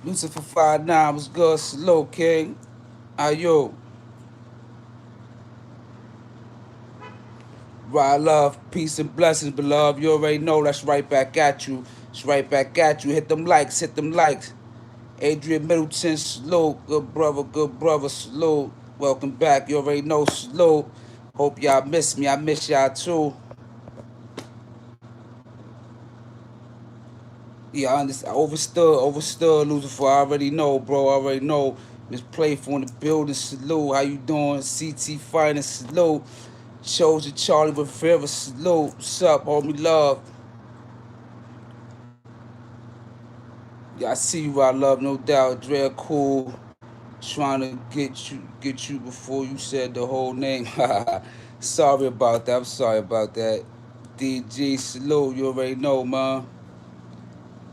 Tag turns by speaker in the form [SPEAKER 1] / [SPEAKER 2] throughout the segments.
[SPEAKER 1] Lucifer 5'9" was good. Slow King. How you? Right, love, peace and blessings, beloved. You already know that's right back at you. It's right back at you. Hit them likes, hit them likes. Adrian Middleton, salute. Good brother, salute. Welcome back. You already know, salute. Hope y'all miss me. I miss y'all too. Yeah, I understand. Overstood, Lucifer. I already know, bro. I already know. Miss Playful in the building, salute. How you doing? CT Finest, salute. Chosen Charlie Rivera, salute. What's up, homie? Love. Yeah, I see you, I love, no doubt. Dre Cool, trying to get you before you said the whole name. Sorry about that. I'm sorry about that. DG, salute. You already know, man.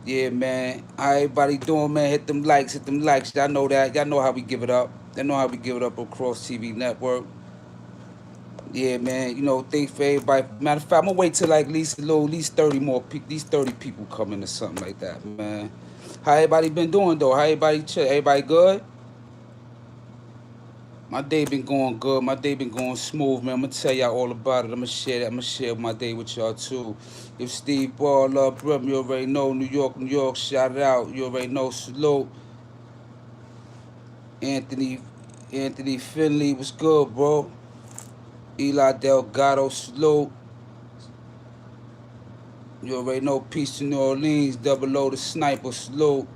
[SPEAKER 1] Yeah, man. How everybody doing, man? Hit them likes, hit them likes. Y'all know that. Y'all know how we give it up. Y'all know how we give it up on Kross TV Network. Yeah, man. You know, thanks for everybody. Matter of fact, I'm gonna wait till like at least 30 more, these 30 people coming or something like that, man. How everybody been doing though? How everybody chill? Everybody good? My day been going good. My day been going smooth, man. I'm gonna tell y'all all about it. I'm gonna share that. I'm gonna share my day with y'all too. If Steve Ball, love, Brim, you already know. New York, New York, shout it out. You already know. Salute. Anthony, Anthony Finley, was good, bro. Eli Delgado, salute. You already know. Peace to New Orleans. Double O the sniper, salute.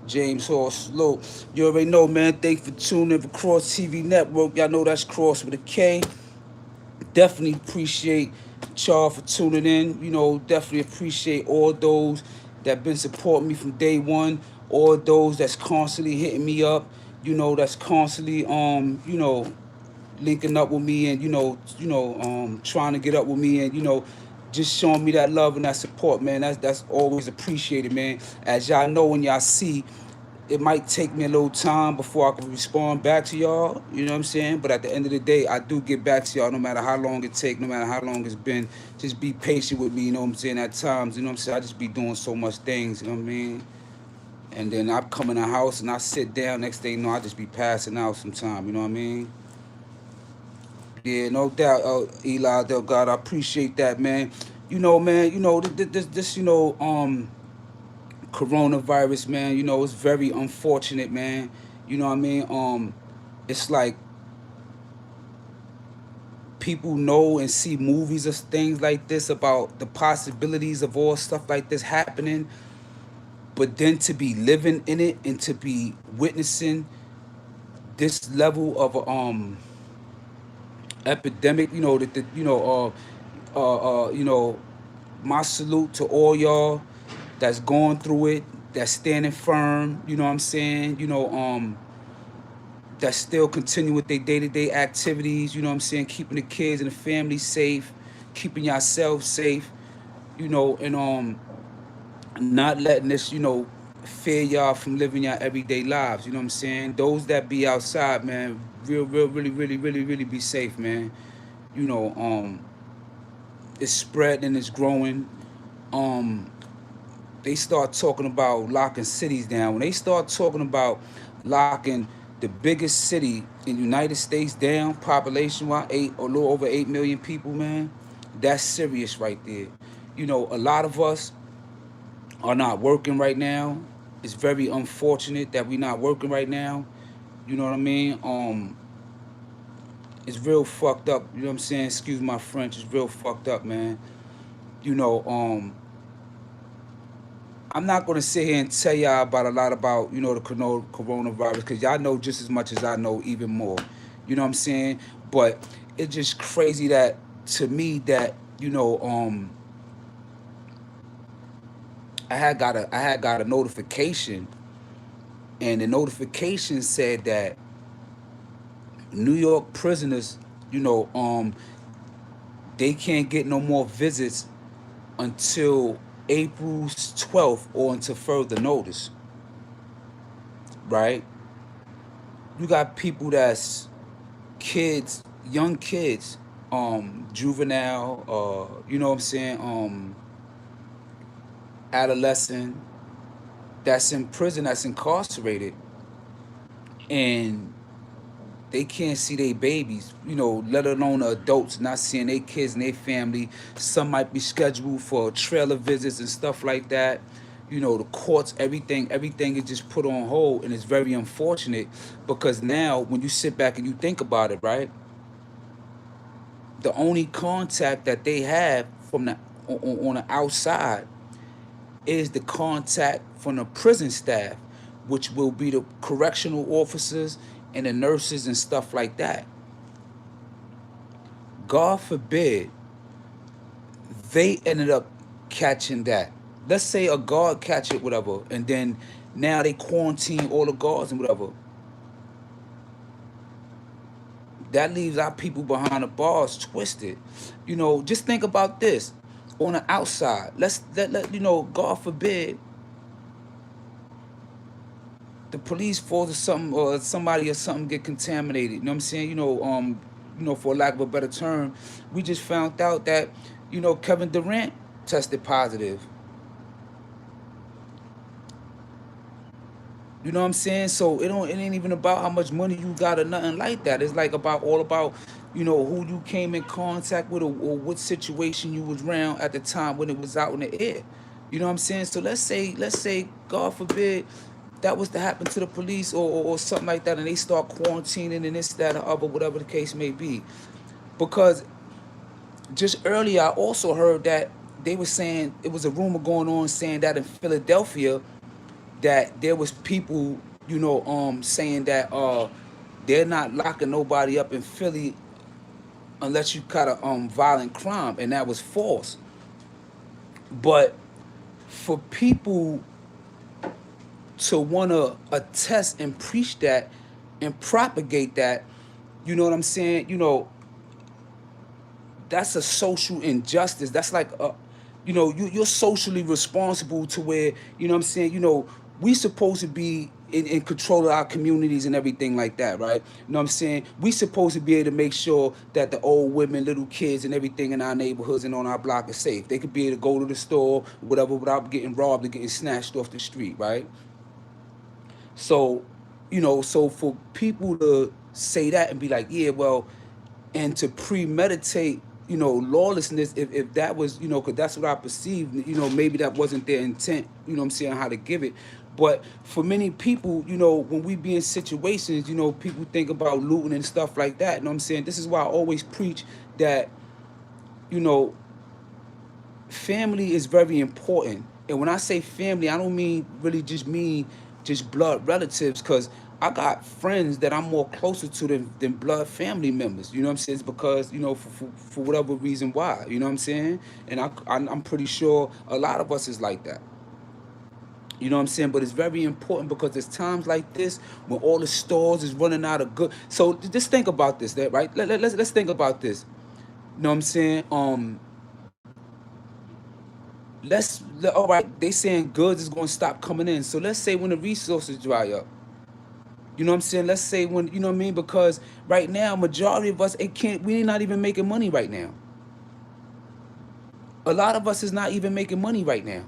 [SPEAKER 1] James Hall, salute. You already know, man. Thanks for tuning in for Kross TV Network. Y'all know that's Kross with a K. Definitely appreciate y'all for tuning in. You know, definitely appreciate all those that been supporting me from day one. All those that's constantly hitting me up. You know, that's constantly linking up with me and trying to get up with me and just showing me that love and that support, man. That's always appreciated, man. As y'all know and y'all see, it might take me a little time before I can respond back to y'all. You know what I'm saying? But at the end of the day, I do get back to y'all no matter how long it take, no matter how long it's been. Just be patient with me, you know what I'm saying? At times, you know what I'm saying? I just be doing so much things, you know what I mean? And then I come in the house and I sit down. Next thing you know, I just be passing out sometime, you know what I mean? Yeah, no doubt, Eli Delgado. I appreciate that, man. You know, man. You know this. Coronavirus, man. You know, it's very unfortunate, man. You know what I mean? It's like people know and see movies of things like this about the possibilities of all stuff like this happening, but then to be living in it and to be witnessing this level of epidemic, my salute to all y'all that's going through it, that's standing firm, you know what I'm saying? That still continue with their day-to-day activities, you know what I'm saying? Keeping the kids and the family safe, keeping yourselves safe, and not letting this, fear y'all from living your everyday lives, you know what I'm saying? Those that be outside, man, really be safe, man. You know, it's spreading and it's growing. Um, they start talking about locking cities down. When they start talking about locking the biggest city in the United States down, population-wise, a little over 8 million people, man, that's serious right there. You know, a lot of us are not working right now. It's very unfortunate that we're not working right now. You know what I mean? It's real fucked up. You know what I'm saying? Excuse my French. It's real fucked up, man. You know, I'm not gonna sit here and tell y'all about a lot about the coronavirus because y'all know just as much as I know, even more. You know what I'm saying? But it's just crazy that to me that I had got a notification, and the notification said that New York prisoners, you know, um, they can't get no more visits until April 12th or until further notice, right? You got people that's kids, young kids, juvenile, you know what I'm saying, adolescent, that's in prison, that's incarcerated, and they can't see their babies, let alone the adults not seeing their kids and their family. Some might be scheduled for trailer visits and stuff like that. The courts, everything is just put on hold, and it's very unfortunate because now when you sit back and you think about it, right, the only contact that they have from on the outside is the contact from the prison staff, which will be the correctional officers and the nurses and stuff like that. God forbid they ended up catching that. Let's say a guard catch it, whatever, and then now they quarantine all the guards and whatever. That leaves our people behind the bars twisted. Just think about this. On the outside, God forbid the police force or something, or somebody or something get contaminated. You know what I'm saying? For lack of a better term, we just found out that, Kevin Durant tested positive. You know what I'm saying? So it ain't even about how much money you got or nothing like that. It's like all about, who you came in contact with, or what situation you was around at the time when it was out in the air. You know what I'm saying? So let's say, God forbid, that was to happen to the police or something like that, and they start quarantining and this, that, or other, whatever the case may be. Because just earlier, I also heard that they were saying, it was a rumor going on saying that in Philadelphia, that there was people, saying that they're not locking nobody up in Philly unless you got a violent crime, and that was false. But for people to want to attest and preach that and propagate that, you know what I'm saying? That's a social injustice. That's like you're socially responsible to where, you know what I'm saying, we supposed to be in control of our communities and everything like that, right? You know what I'm saying? We supposed to be able to make sure that the old women, little kids, and everything in our neighborhoods and on our block is safe. They could be able to go to the store, whatever, without getting robbed or getting snatched off the street, right? So, so for people to say that and be like, yeah, well, and to premeditate, lawlessness, if that was, because that's what I perceived, maybe that wasn't their intent, I'm saying, how to give it. But for many people, when we be in situations, people think about looting and stuff like that. You know what I'm saying? This is why I always preach that, you know, family is very important. And when I say family, I don't mean just blood relatives, because I got friends that I'm more closer to than blood family members. You know what I'm saying? It's because, for whatever reason why. You know what I'm saying? And I'm pretty sure a lot of us is like that. You know what I'm saying? But it's very important because there's times like this when all the stores is running out of good. So just think about this, right? Let's think about this. You know what I'm saying? All right, they saying goods is going to stop coming in. So let's say when the resources dry up. You know what I'm saying? Let's say when, you know what I mean? Because right now, majority of us, we're not even making money right now. A lot of us is not even making money right now.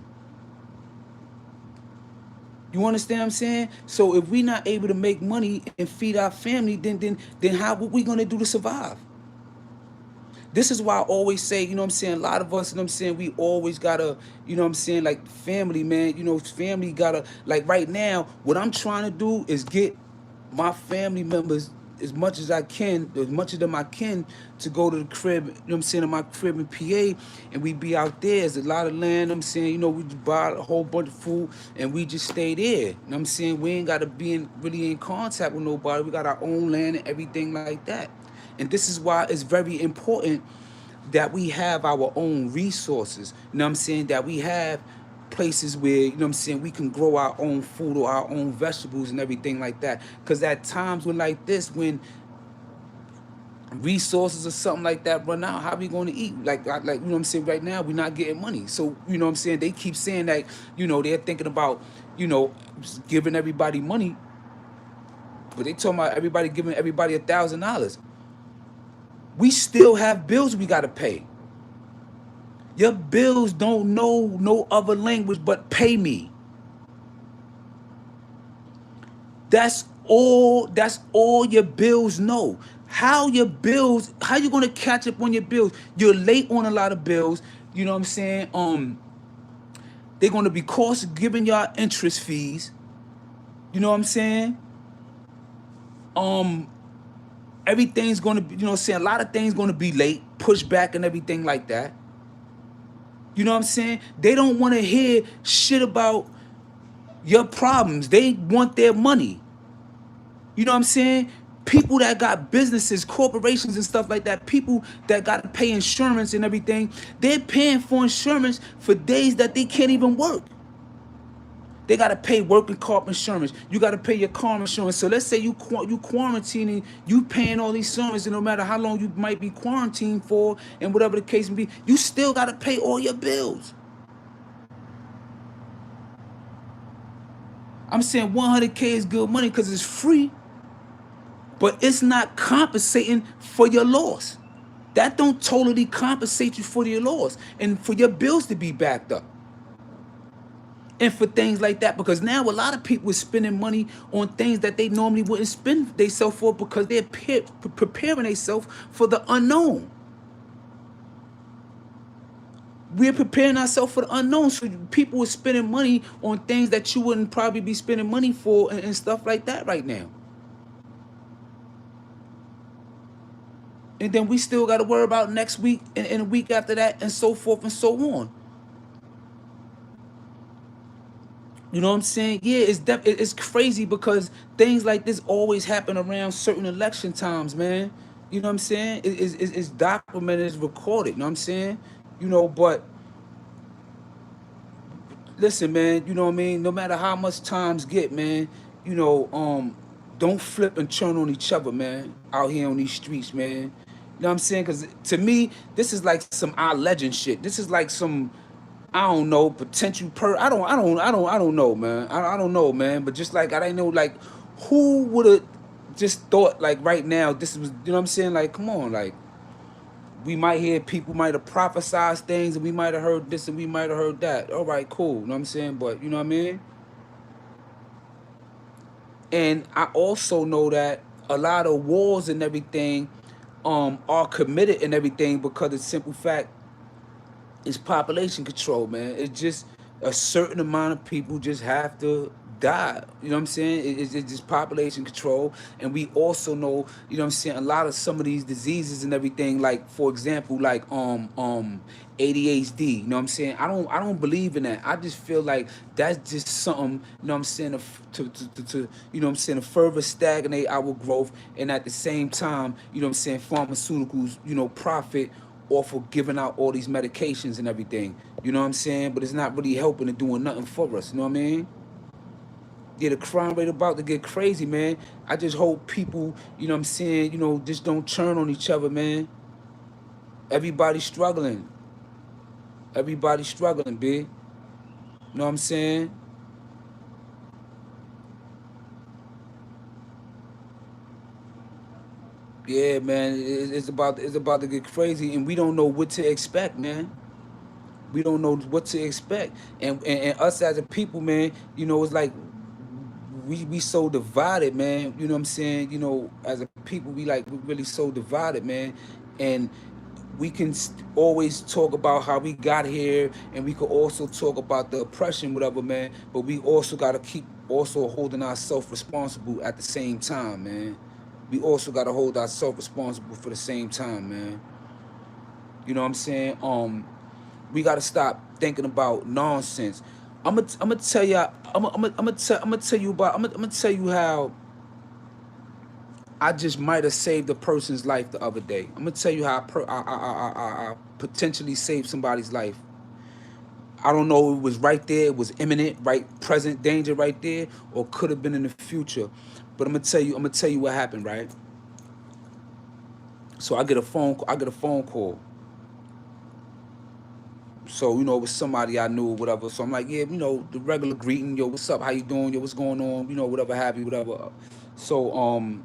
[SPEAKER 1] You understand what I'm saying? So if we're not able to make money and feed our family, then how what we gonna do to survive? This is why I always say, you know what I'm saying, a lot of us, you know what I'm saying, we always gotta, you know what I'm saying, like family, man, family gotta, like right now, what I'm trying to do is get my family members as much as I can, as much of them I can, to go to the crib, you know what I'm saying, in my crib in PA, and we be out there. There's a lot of land, you know what I'm saying, we just buy a whole bunch of food, and we just stay there, you know what I'm saying, we ain't gotta be really in contact with nobody, we got our own land and everything like that. And this is why it's very important that we have our own resources. You know what I'm saying? That we have places where, you know what I'm saying, we can grow our own food or our own vegetables and everything like that. Because at times when like this, when resources or something like that run out, how we going to eat? Like you know what I'm saying, right now we're not getting money. So, you know what I'm saying, they keep saying that, they're thinking about, giving everybody money, but they talking about everybody giving everybody $1,000. We still have bills we gotta pay. Your bills don't know no other language but pay me. That's all your bills know. How your bills, how you gonna catch up on your bills? You're late on a lot of bills. You know what I'm saying? They're gonna be cost giving y'all interest fees. You know what I'm saying? Um, Everything's gonna be, you know what I'm saying? A lot of things gonna be late, pushed back and everything like that. You know what I'm saying? They don't wanna hear shit about your problems. They want their money. You know what I'm saying? People that got businesses, corporations and stuff like that, people that got to pay insurance and everything, they're paying for insurance for days that they can't even work. They got to pay working comp insurance. You got to pay your car insurance. So let's say you quarantining, you paying all these insurance, and no matter how long you might be quarantined for, and whatever the case may be, you still got to pay all your bills. I'm saying 100K is good money because it's free, but it's not compensating for your loss. That don't totally compensate you for your loss and for your bills to be backed up. And for things like that, because now a lot of people are spending money on things that they normally wouldn't spend themselves for because they're preparing themselves for the unknown. We're preparing ourselves for the unknown. So people are spending money on things that you wouldn't probably be spending money for and stuff like that right now. And then we still got to worry about next week and a week after that and so forth and so on. You know what I'm saying? Yeah, it's crazy because things like this always happen around certain election times, man. You know what I'm saying? It's documented, it's recorded. You know what I'm saying? You know, but listen, man. You know what I mean? No matter how much times get, man. You know, don't flip and turn on each other, man. Out here on these streets, man. You know what I'm saying? Because to me, this is like some our legend shit. This is like some I don't know, potential I don't know, man. I don't know, man. But just like I didn't know, like, who would have just thought like right now this was, you know what I'm saying? Like, come on, like we might hear people might have prophesized things and we might have heard this and we might have heard that. All right, cool. You know what I'm saying? But you know what I mean? And I also know that a lot of wars and everything are committed and everything because of the simple fact it's population control, man. It's just a certain amount of people just have to die. You know what I'm saying? It's just population control. And we also know, you know what I'm saying, a lot of some of these diseases and everything, like for example, like ADHD, you know what I'm saying? I don't believe in that. I just feel like that's just something, you know what I'm saying, to you know what I'm saying, to further stagnate our growth and at the same time, you know what I'm saying, pharmaceuticals, you know, profit or for giving out all these medications and everything. You know what I'm saying? But it's not really helping and doing nothing for us. You know what I mean? Yeah, the crime rate about to get crazy, man. I just hope people, you know what I'm saying, you know, just don't turn on each other, man. Everybody's struggling. Everybody's struggling, B. You know what I'm saying? Yeah, man. It's about to get crazy, and we don't know what to expect, man. We don't know what to expect, and us as a people, man. You know, it's like we so divided, man. You know what I'm saying? You know, as a people, we really so divided, man. And we can always talk about how we got here, and we could also talk about the oppression, whatever, man. But we also gotta keep also holding ourselves responsible at the same time, man. We also gotta hold ourselves responsible for the same time, man. You know what I'm saying? We gotta stop thinking about nonsense. I'm gonna tell you. I'm gonna tell you about. I'm gonna tell you how I just might have saved a person's life the other day. I'm gonna tell you how I potentially saved somebody's life. I don't know if it was right there, it was imminent, right, present danger right there, or could have been in the future. But I'm gonna tell you. I'm gonna tell you what happened, right? So I get a phone. I get a phone call. So, you know, it was somebody I knew or whatever. So I'm like, yeah, you know, the regular greeting, yo, what's up? How you doing? Yo, what's going on? You know, whatever have you, whatever. So,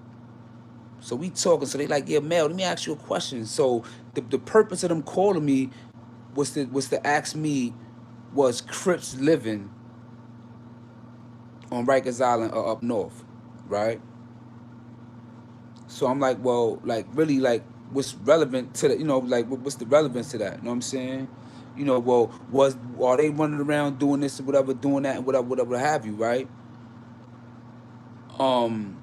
[SPEAKER 1] so we talking. So they like, yeah, Mel, let me ask you a question. So the purpose of them calling me was to ask me, was Crips living on Rikers Island or up north? right? So I'm like, well, like really, like what's relevant to the, like what's the relevance to that? You know what I'm saying? Well, are they running around doing this or whatever, doing that and whatever, whatever have you, right? Um,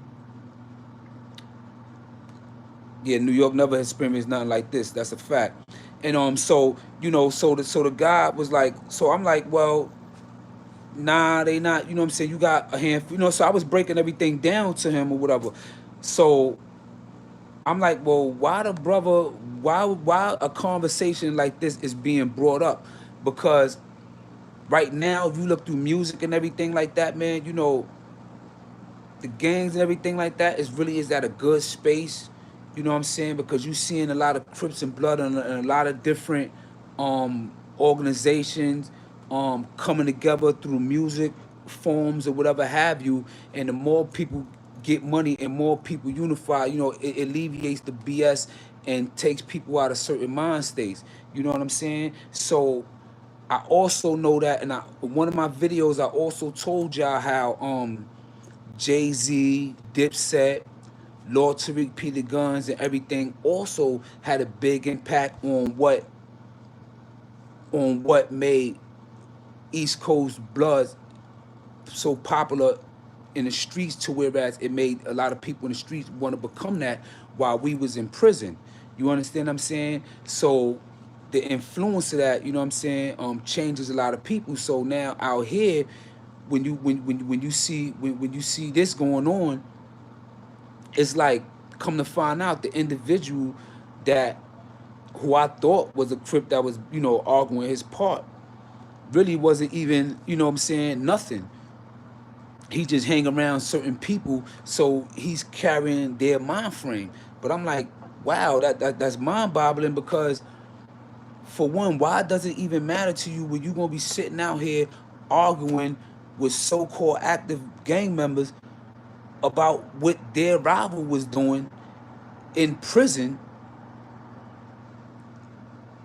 [SPEAKER 1] yeah, New York never experienced nothing like this. That's a fact. And so so the guy was like, so I'm like, well, nah, they not. You know what I'm saying? You got a handful. So I was breaking everything down to him or whatever. So I'm like, well, why the brother? Why a conversation like this is being brought up? Because right now, if you look through music and everything like that, man, the gangs and everything like that is at a good space. You know what I'm saying? Because you seeing a lot of Crips and Blood and a lot of different organizations coming together through music forms or whatever have you. And the more people get money and more people unify, it alleviates the BS and takes people out of certain mind states. You know what I'm saying? So I also know that, and one of my videos I also told y'all how Jay-Z, Dipset, Lord Tariq P. the Guns, and everything also had a big impact on what made East Coast Bloods so popular in the streets, to whereas it made a lot of people in the streets want to become that while we was in prison. You understand what I'm saying? So the influence of that, you know what I'm saying, changes a lot of people. So now out here, when you see when you see this going on, it's like, come to find out, the individual that who I thought was a Crip that was, arguing his part, really wasn't even, you know what I'm saying, nothing. He just hang around certain people, so he's carrying their mind frame. But I'm like, wow, that's mind boggling, because for one, why does it even matter to you when you're gonna be sitting out here arguing with so-called active gang members about what their rival was doing in prison,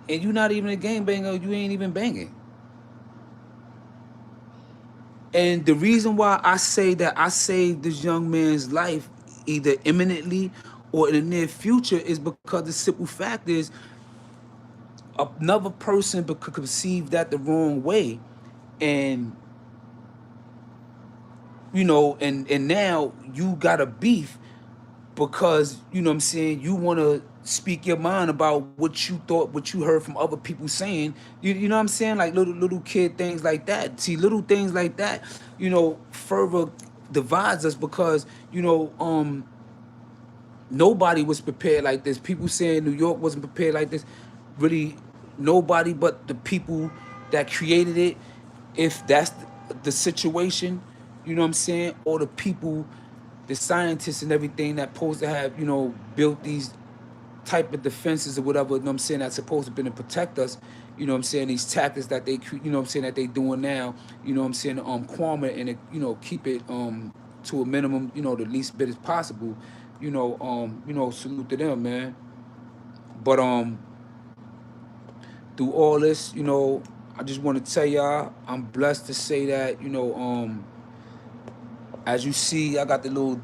[SPEAKER 1] and you're not even a gangbanger, you ain't even banging. And the reason why I say that I saved this young man's life, either imminently or in the near future, is because the simple fact is, another person could conceive that the wrong way, and and now you got a beef because, you know what I'm saying, you want to speak your mind about what you thought, what you heard from other people saying. You know what I'm saying? Like little kid things like that. See, little things like that, further divides us, because, nobody was prepared like this. People saying New York wasn't prepared like this. Really, nobody but the people that created it, if that's the situation, you know what I'm saying, or the people, the scientists and everything that supposed to have, built these type of defenses or whatever, you know what I'm saying, that's supposed to be to protect us, you know what I'm saying, these tactics that they, you know what I'm saying, that they doing now, you know what I'm saying, calm it and, keep it to a minimum, the least bit as possible, salute to them, man. But through all this, I just want to tell y'all, I'm blessed to say that, as you see, I got the little,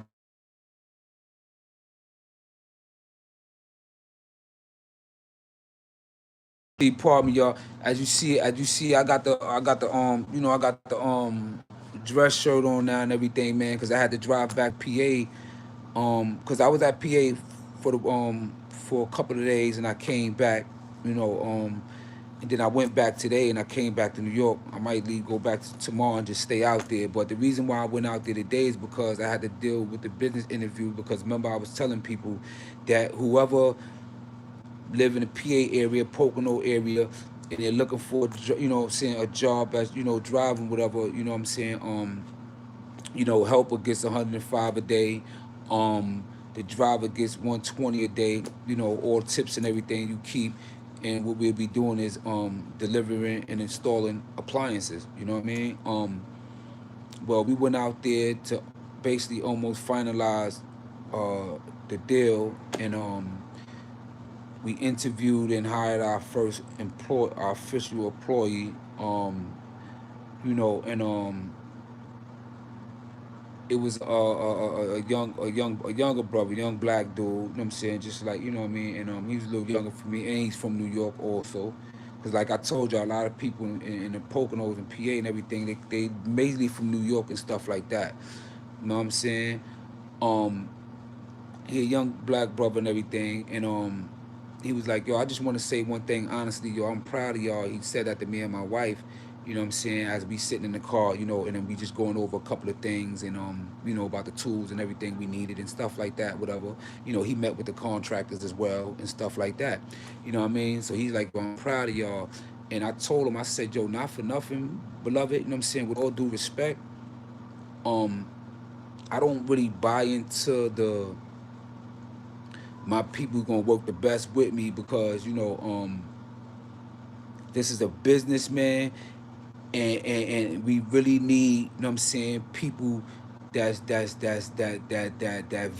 [SPEAKER 1] pardon me, y'all. As you see, I got the dress shirt on now and everything, man, because I had to drive back PA, because I was at PA for a couple of days, and I came back, and then I went back today, and I came back to New York. I might go back tomorrow and just stay out there. But the reason why I went out there today is because I had to deal with the business interview. Because remember, I was telling people that whoever live in the PA area, Pocono area, and they're looking for, what I'm saying, a job as, driving, whatever, what I'm saying, helper gets 105 a day, the driver gets 120 a day, all tips and everything you keep. And what we'll be doing is delivering and installing appliances, you know what I mean? Well, we went out there to basically almost finalize the deal, and we interviewed and hired our first our official employee, you know, and it was a younger brother, young black dude. You know what I'm saying? Just like, you know what I mean. And he was a little younger for me, and he's from New York also. Cause like I told you, a lot of people in the Poconos and PA and everything, they mainly from New York and stuff like that. You know what I'm saying? Um, he a young black brother and everything, and he was like, yo, I just want to say one thing honestly, yo, I'm proud of y'all. He said that to me and my wife, you know what I'm saying, as we sitting in the car, you know, and then we just going over a couple of things, and you know, about the tools and everything we needed and stuff like that, whatever. You know, he met with the contractors as well and stuff like that. You know what I mean? So he's like, yo, I'm proud of y'all. And I told him, I said, yo, not for nothing, beloved, you know what I'm saying, with all due respect, um, I don't really buy into the my people gonna work the best with me, because you know this is a businessman, and we really need, you know what I'm saying, people that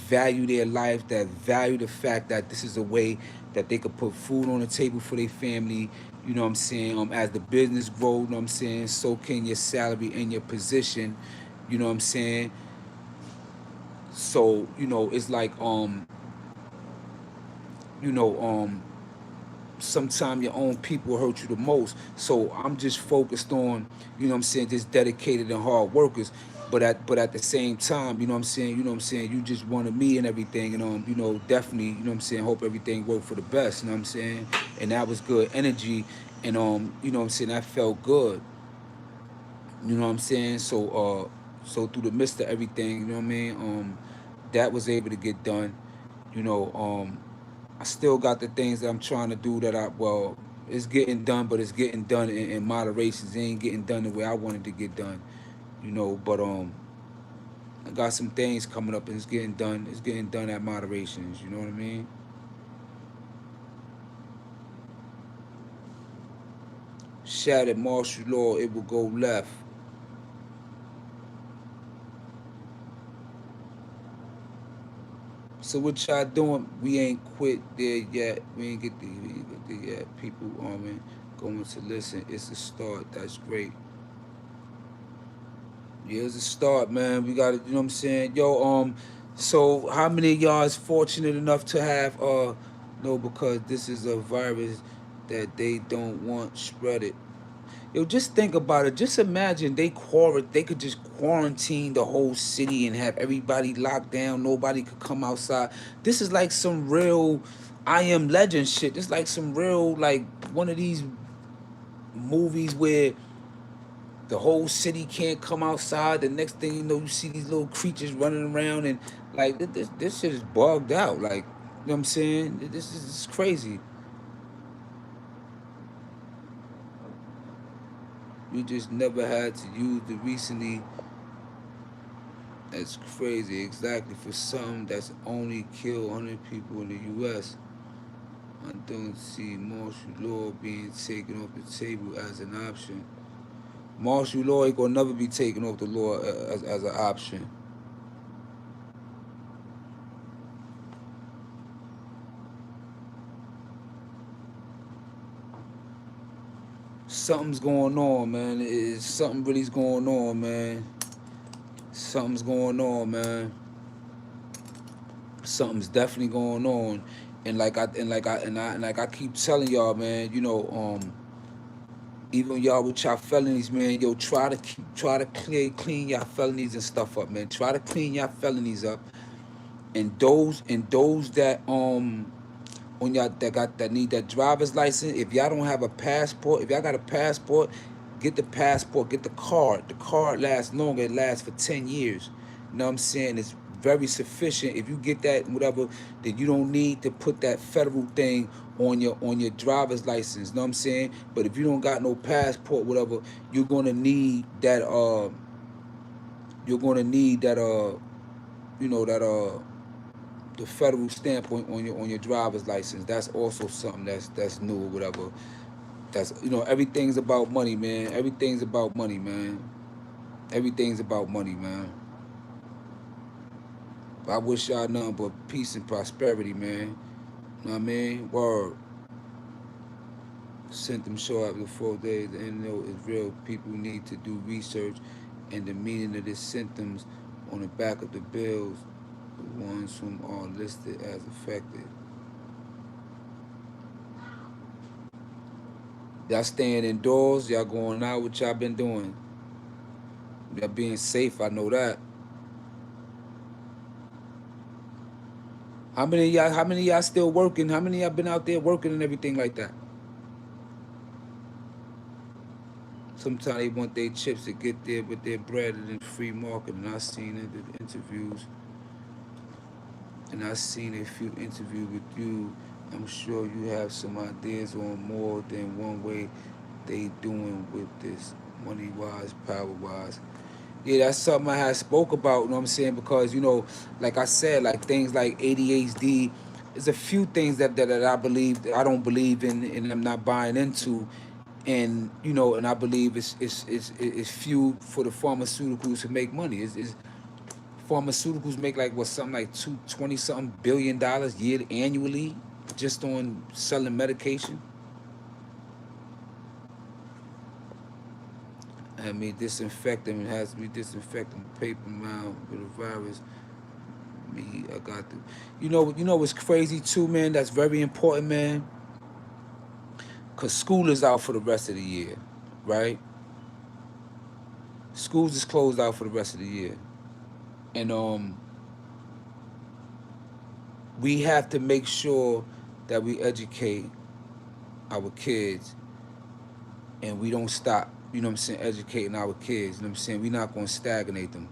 [SPEAKER 1] value their life, that value the fact that this is a way that they could put food on the table for their family. You know what I'm saying? As the business grows, you know what I'm saying, so can your salary and your position. You know what I'm saying? So, you know, it's like you know, sometimes your own people hurt you the most. So I'm just focused on, you know what I'm saying, just dedicated and hard workers. But at the same time, you know what I'm saying, you just wanted me and everything, and you know, definitely, you know what I'm saying, hope everything worked for the best, you know what I'm saying? And that was good energy, and you know what I'm saying, that felt good. You know what I'm saying? So through the midst of everything, you know what I mean, that was able to get done. You know, I still got the things that I'm trying to do that it's getting done, but it's getting done in moderation. It ain't getting done the way I wanted to get done. You know, but I got some things coming up, and it's getting done. It's getting done at moderations. You know what I mean? Shattered martial law, it will go left. So what y'all doing? We ain't quit there yet. We ain't get there yet. People going to listen. It's a start. That's great. Yeah, it's a start, man. We got to, you know what I'm saying? Yo, so how many of y'all is fortunate enough to have no, because this is a virus that they don't want spread. Yo, just think about it. Just imagine they could just quarantine the whole city and have everybody locked down. Nobody could come outside. This is like some real I Am Legend shit. This is like some real, like, one of these movies where the whole city can't come outside. The next thing you know, you see these little creatures running around, and like this shit is bugged out. Like, you know what I'm saying? This is crazy. We just never had to use the recently. That's crazy. Exactly. For something that's only killed 100 people in the U.S., I don't see martial law being taken off the table as an option. Martial law ain't gonna never be taken off the law as an option. Something's going on, man. Something really's going on, man. Something's going on, man. Something's definitely going on. And like I keep telling y'all, man, you know, even y'all with y'all felonies, man, yo, try to clean y'all felonies and stuff up, man. Try to clean y'all felonies up. And those that on y'all that need that driver's license, if y'all don't have a passport, if y'all got a passport, get the passport, get the card. The card lasts longer, it lasts for 10 years. You know what I'm saying? It's very sufficient. If you get that, whatever, then you don't need to put that federal thing on your driver's license. You know what I'm saying? But if you don't got no passport, whatever, you're gonna need that you're gonna need that you know, that the federal stamp on your driver's license. That's also something that's new or whatever. That's, you know, everything's about money, man. Everything's about money, man. Everything's about money, man. I wish y'all nothing but peace and prosperity, man. You know what I mean? Word. Symptoms show after 4 days. The end note is real. People need to do research and the meaning of the symptoms on the back of the bills, the ones whom are listed as affected. Y'all staying indoors, y'all going out, what y'all been doing? Y'all being safe, I know that. How many of y'all still working? How many of y'all been out there working and everything like that? Sometimes they want their chips to get there with their bread in the free market. And I seen in the interviews, and I seen a few interviews with you. I'm sure you have some ideas on more than one way they doing with this money wise, power wise. Yeah, that's something I had spoke about, you know what I'm saying? Because, like I said, like things like ADHD, there's a few things that I believe that I don't believe in and I'm not buying into. And and I believe it's fueled for the pharmaceuticals to make money. It's pharmaceuticals make like what, something like 220 something $billion annually just on selling medication. I mean, disinfectant, it has to be disinfecting paper mound with a virus. Me, I got to. You know what's crazy too, man? That's very important, man. Cause school is out for the rest of the year, right? Schools is closed out for the rest of the year, and we have to make sure that we educate our kids, and we don't stop. You know what I'm saying? Educating our kids. You know what I'm saying? We're not gonna stagnate them.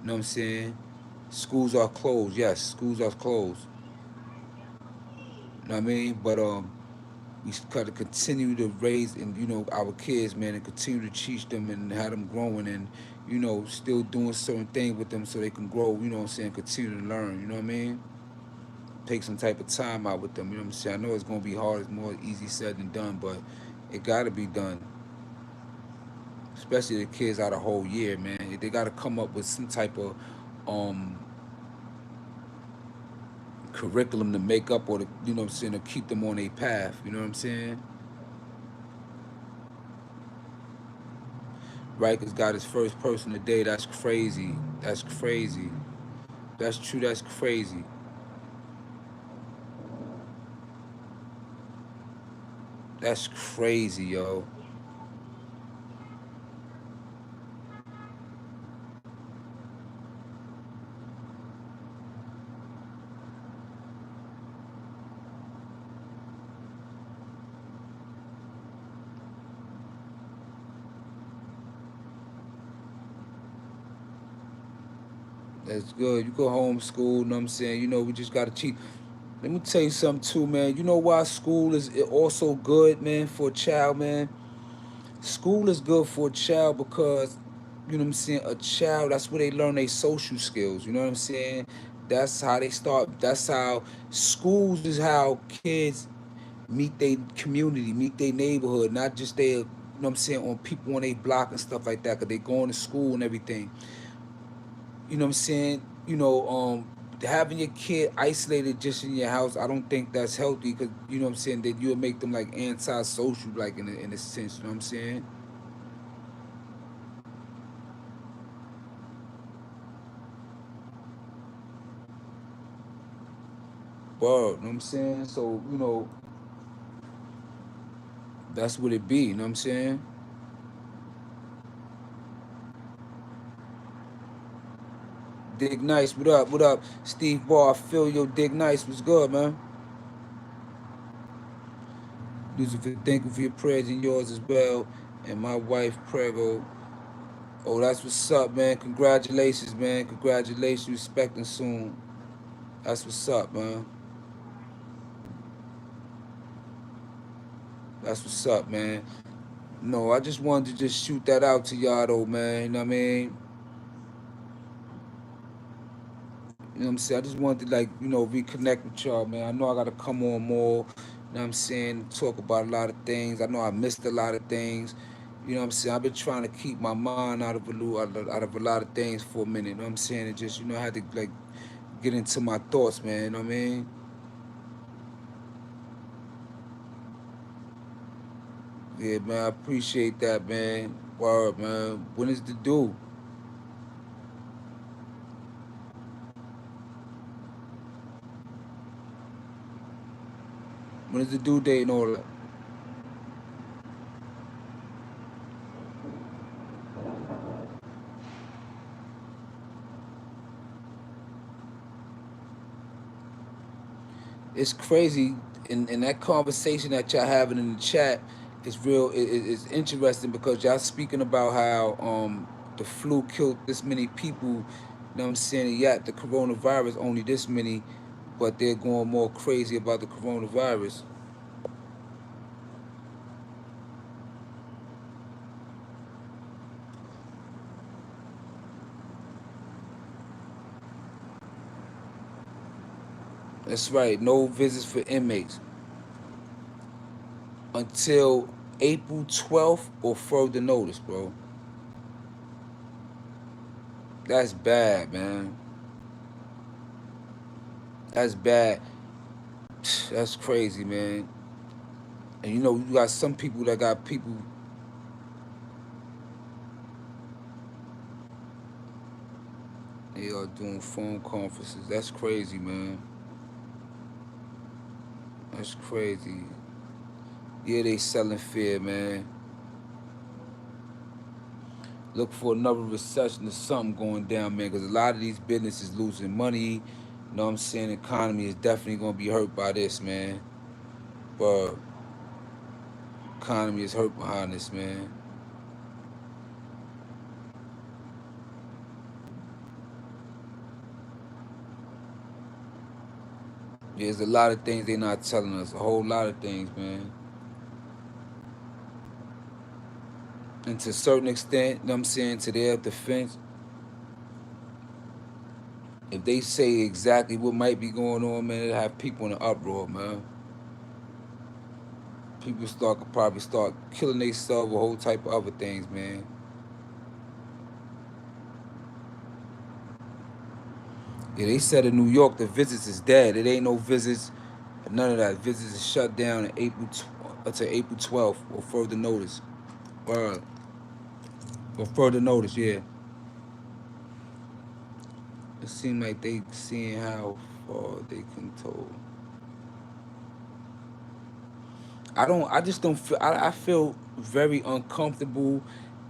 [SPEAKER 1] You know what I'm saying? Schools are closed. Yes, schools are closed. You know what I mean? But we gotta continue to raise and our kids, man, and continue to teach them and have them growing and still doing certain things with them so they can grow. You know what I'm saying? Continue to learn. You know what I mean? Take some type of time out with them. You know what I'm saying? I know it's gonna be hard. It's more easy said than done, but it gotta be done. Especially the kids out a whole year, man. They gotta come up with some type of um curriculum to make up or to, you know what I'm saying, to keep them on a path. You know what I'm saying? Right? Because God is first person today. That's crazy. That's crazy. That's true. That's crazy. That's crazy, yo. That's good. You go homeschool, you know what I'm saying? We just got to teach. Let me tell you something, too, man. You know why school is also good, man, for a child, man? School is good for a child because, you know what I'm saying, a child, that's where they learn their social skills. You know what I'm saying? That's how they start. That's how schools is how kids meet their community, meet their neighborhood, not just their, you know what I'm saying, on people on their block and stuff like that, because they going to school and everything. You know what I'm saying? Having your kid isolated just in your house, I don't think that's healthy because, you know what I'm saying, that you'll make them like antisocial, like in a sense, you know what I'm saying? Word, you know what I'm saying? So, that's what it be, you know what I'm saying? Dig Nice, what up? What up? Steve Ball, I feel your Dig Nice was good, man. Lucifer, thank you for your prayers and yours as well. And my wife, Prego. Oh, that's what's up, man. Congratulations, man. Congratulations. Expecting soon. That's what's up, man. That's what's up, man. No, I just wanted to just shoot that out to y'all, though, man. You know what I mean? You know what I'm saying? I just wanted to, like, reconnect with y'all, man. I know I got to come on more, you know what I'm saying, talk about a lot of things. I know I missed a lot of things. You know what I'm saying? I've been trying to keep my mind out of a lot of things for a minute. You know what I'm saying? And just, I had to, like, get into my thoughts, man. You know what I mean? Yeah, man. I appreciate that, man. Word, man. When is the due? When is the due date and all that? It's crazy, in that conversation that y'all having in the chat is real. It's interesting because y'all speaking about how the flu killed this many people. You know what I'm saying? Yeah, the coronavirus only this many, but they're going more crazy about the coronavirus. That's right. No visits for inmates until April 12th or further notice, bro. That's bad, man. That's bad. That's crazy, man. And you know, you got some people that got people. They are doing phone conferences. That's crazy, man. That's crazy. Yeah, they selling fear, man. Look for another recession or something going down, man, because a lot of these businesses losing money. You know what I'm saying? The economy is definitely going to be hurt by this, man. But economy is hurt behind this, man. There's a lot of things they're not telling us. A whole lot of things, man. And to a certain extent, you know what I'm saying, to their defense, if they say exactly what might be going on, man, it'll have people in an uproar, man. People could probably start killing themselves, a whole type of other things, man. Yeah, they said in New York the visits is dead. It ain't no visits, none of that. Visits is shut down in until April 12th or further notice. Or further notice, yeah. It seemed like they seeing how far they control. I just don't feel, I feel very uncomfortable,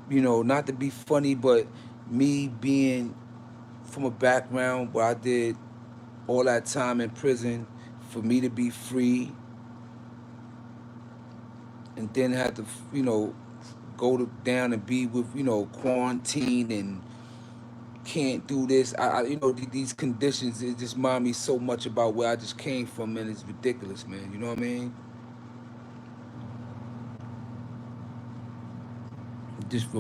[SPEAKER 1] you know, not to be funny, but me being from a background where I did all that time in prison, for me to be free and then have to, you know, down and be with, you know, quarantine and can't do this. You know, these conditions, it just remind me so much about where I just came from, and it's ridiculous, man. You know what I mean? It just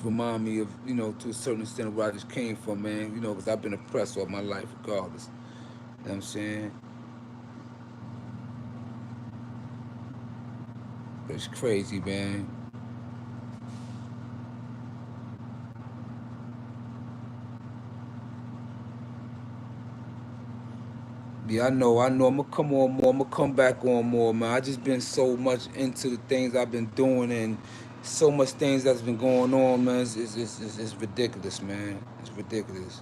[SPEAKER 1] remind me of, you know, to a certain extent of where I just came from, man. You know, because I've been oppressed all my life, regardless. You know what I'm saying? It's crazy, man. Yeah, I know. I'm gonna come on more. I'm gonna come back on more, man. I just been so much into the things I've been doing and so much things that's been going on, man. It's ridiculous, man. It's ridiculous.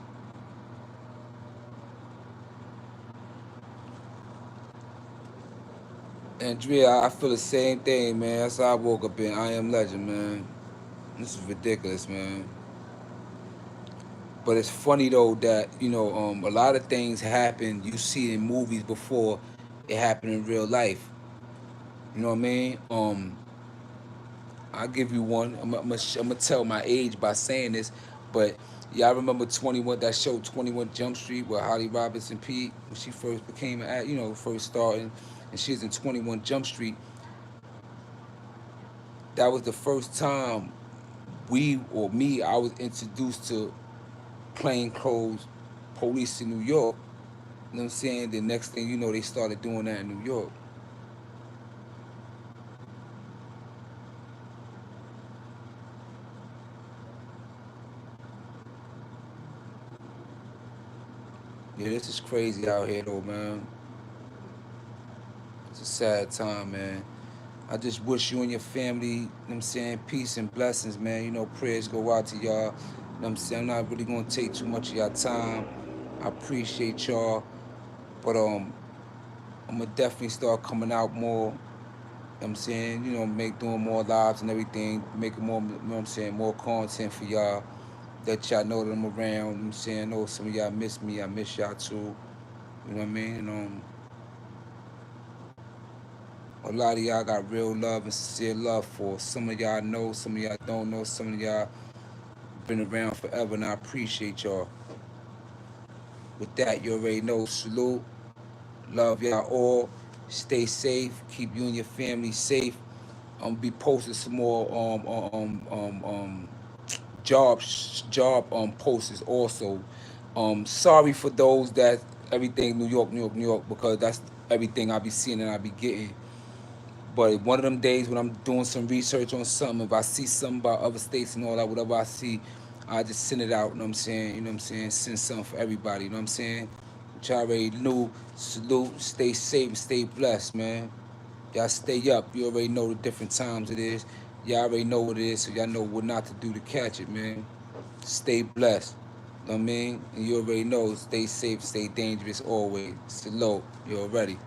[SPEAKER 1] Andrea, I feel the same thing, man. That's how I woke up in I Am Legend, man. This is ridiculous, man. But it's funny though that, you know, a lot of things happen you see in movies before it happened in real life. You know what I mean? I'll give you one. I'm gonna tell my age by saying this, but y'all remember 21? That show 21 Jump Street with Holly Robinson Pete when she first became you know, first starting, and she's in 21 Jump Street. That was the first time we or me I was introduced to plainclothes police in New York. You know what I'm saying? The next thing you know, they started doing that in New York. Yeah, this is crazy out here though, man. It's a sad time, man. I just wish you and your family, you know what I'm saying, peace and blessings, man. You know, prayers go out to y'all. You know what I'm saying? I'm not really gonna take too much of y'all time. I appreciate y'all. But I'm gonna definitely start coming out more. You know what I'm saying, doing more lives and everything, making more, what I'm saying, more content for y'all. Let y'all know that I'm around. You know what I'm saying, I know some of y'all miss me. I miss y'all too. You know what I mean? And a lot of y'all got real love and sincere love for. Some of y'all know, some of y'all don't know, some of y'all been around forever, and I appreciate y'all. With that, you already know. Salute. Love y'all all. Stay safe. Keep you and your family safe. Be posting some more job posters also. Sorry for those that everything New York, New York, New York, because that's everything I be seeing and I be getting. But one of them days when I'm doing some research on something, if I see something about other states and all that, whatever I see, I just send it out, you know what I'm saying? You know what I'm saying? Send something for everybody, you know what I'm saying? Which I already knew. Salute, stay safe and stay blessed, man. Y'all stay up. You already know the different times it is. Y'all already know what it is, so y'all know what not to do to catch it, man. Stay blessed. You know what I mean? And you already know, stay safe, stay dangerous always. Salute. You already.